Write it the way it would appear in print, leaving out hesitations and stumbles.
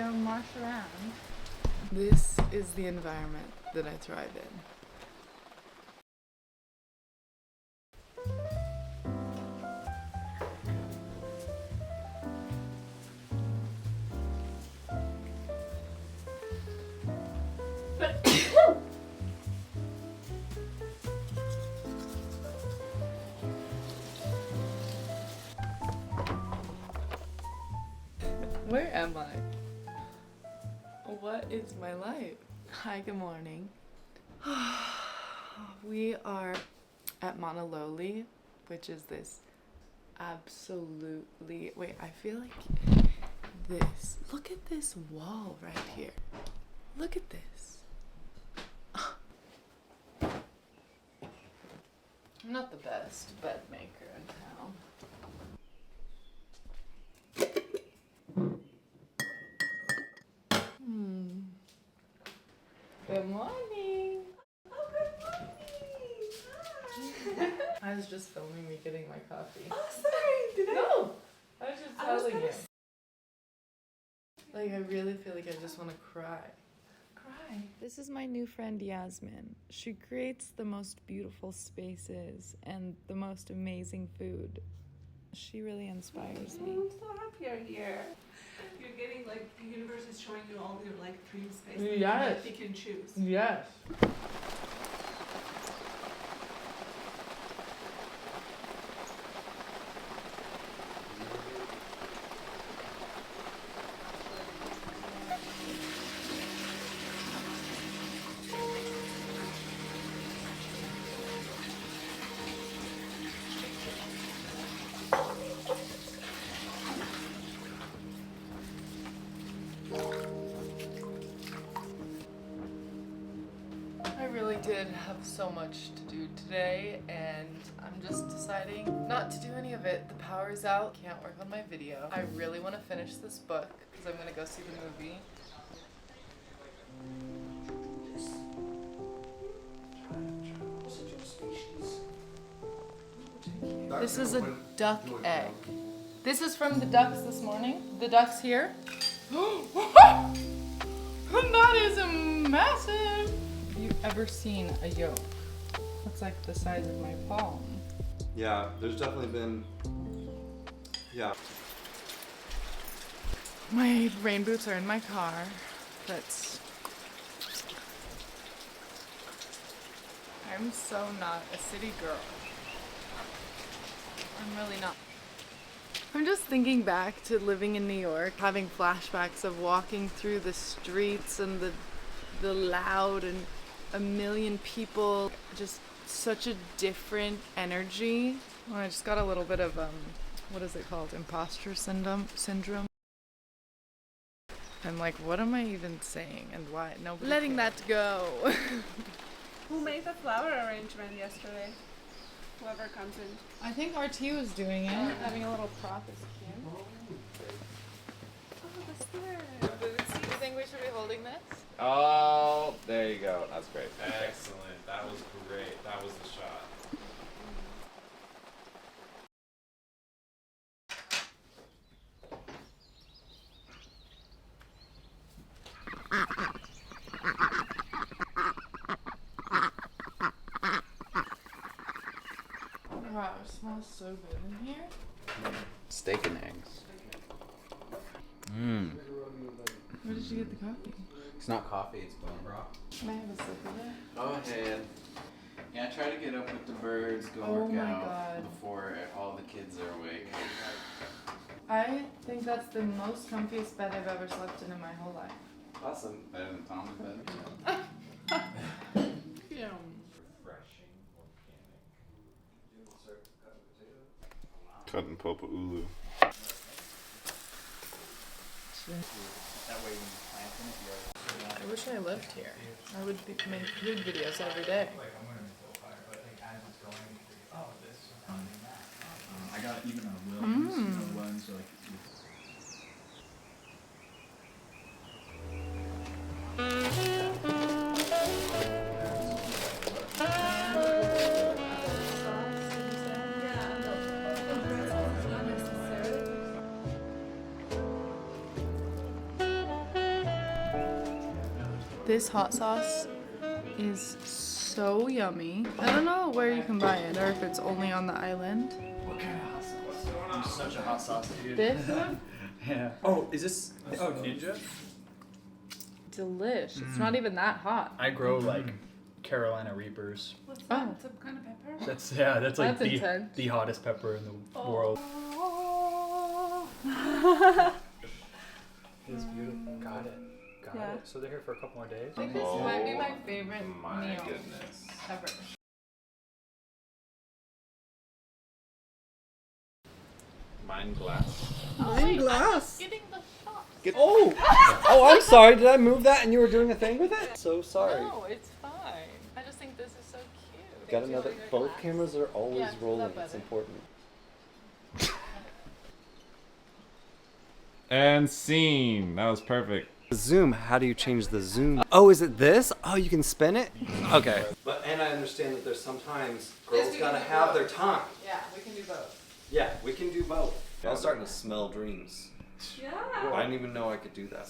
know, march around. This is the environment that I thrive in. Where am I? What is my life? Hi, good morning. We are at Mauna Loli, which is this absolutely... Wait, I feel like this. Look at this wall right here. Look at this. I'm not the best bed maker in town. Good morning. Oh, good morning. Hi. I was just filming me getting my coffee. Oh, sorry. Did I? No, I was just I was telling gonna you. Like, I really feel like I just want to cry. Cry. This is my new friend Yasmin. She creates the most beautiful spaces and the most amazing food. She really inspires me. I'm so happy you're here. You're getting like the universe is showing you all your like dream spaces. Yes. You can choose. Yes. I really did have so much to do today, and I'm just deciding not to do any of it. The power's out, can't work on my video. I really want to finish this book because I'm going to go see the movie. This is a duck egg. This is from the ducks this morning. The ducks here. That is a massive. Have you ever seen a yolk? That's like the size of my palm. Yeah, there's definitely been, yeah. My rain boots are in my car. I'm so not a city girl. I'm really not. I'm just thinking back to living in New York, having flashbacks of walking through the streets and the loud and a million people, just such a different energy. Well, I just got a little bit of, what is it called? Imposter syndrome. I'm like, what am I even saying and why? Nobody letting that go. Who made the flower arrangement yesterday? Whoever comes in. I think RT was doing it, having a little prop is cute. Oh, that's there. Do you think we should be holding this? Oh, there you go. That's great. Excellent. That was great. That was the shot. Wow, it smells so good in here. Steak and eggs. Mmm. Where did you get the coffee? It's not coffee, it's bone broth. Can I have a sip of it? Go ahead. Yeah, try to get up with the birds, go Oh work my out God. before all the kids are awake. I think that's the most comfiest bed I've ever slept in my whole life. Awesome. Better than Tom's bed. Yeah. Refreshing, organic. Cutting Popa Ulu. That way when you plant them, I wish I lived here. I would be making food videos every day. I got even a Williams one, so like. This hot sauce is so yummy. I don't know where you can buy it or if it's only on the island. What kind of hot sauce? I'm such a hot sauce dude. This one? Yeah. Oh, is this? Oh, Ninja. Delish. It's not even that hot. I grow like Carolina Reapers. What's Oh. that? Some kind of pepper? That's that's like That's intense. the hottest pepper in the world. It's beautiful. Got it. Got Yeah. it. So they're here for a couple more days. I think this might be my favorite My meal goodness. ever. Mine glass. Wine glass. Getting the shot. Oh! Oh, I'm sorry. Did I move that and you were doing a thing with it? So sorry. No, it's fine. I just think this is so cute. Got another. Both cameras are always Yeah, is that rolling. It's better? important. And scene. That was perfect. Zoom. How do you change the zoom? Oh, is it this? Oh, you can spin it. Okay. But and I understand that there's sometimes girls we gotta can do have both. their time. Yeah, we can do both. Yeah, we can do both. I'm starting to smell dreams. Yeah. I didn't even know I could do that.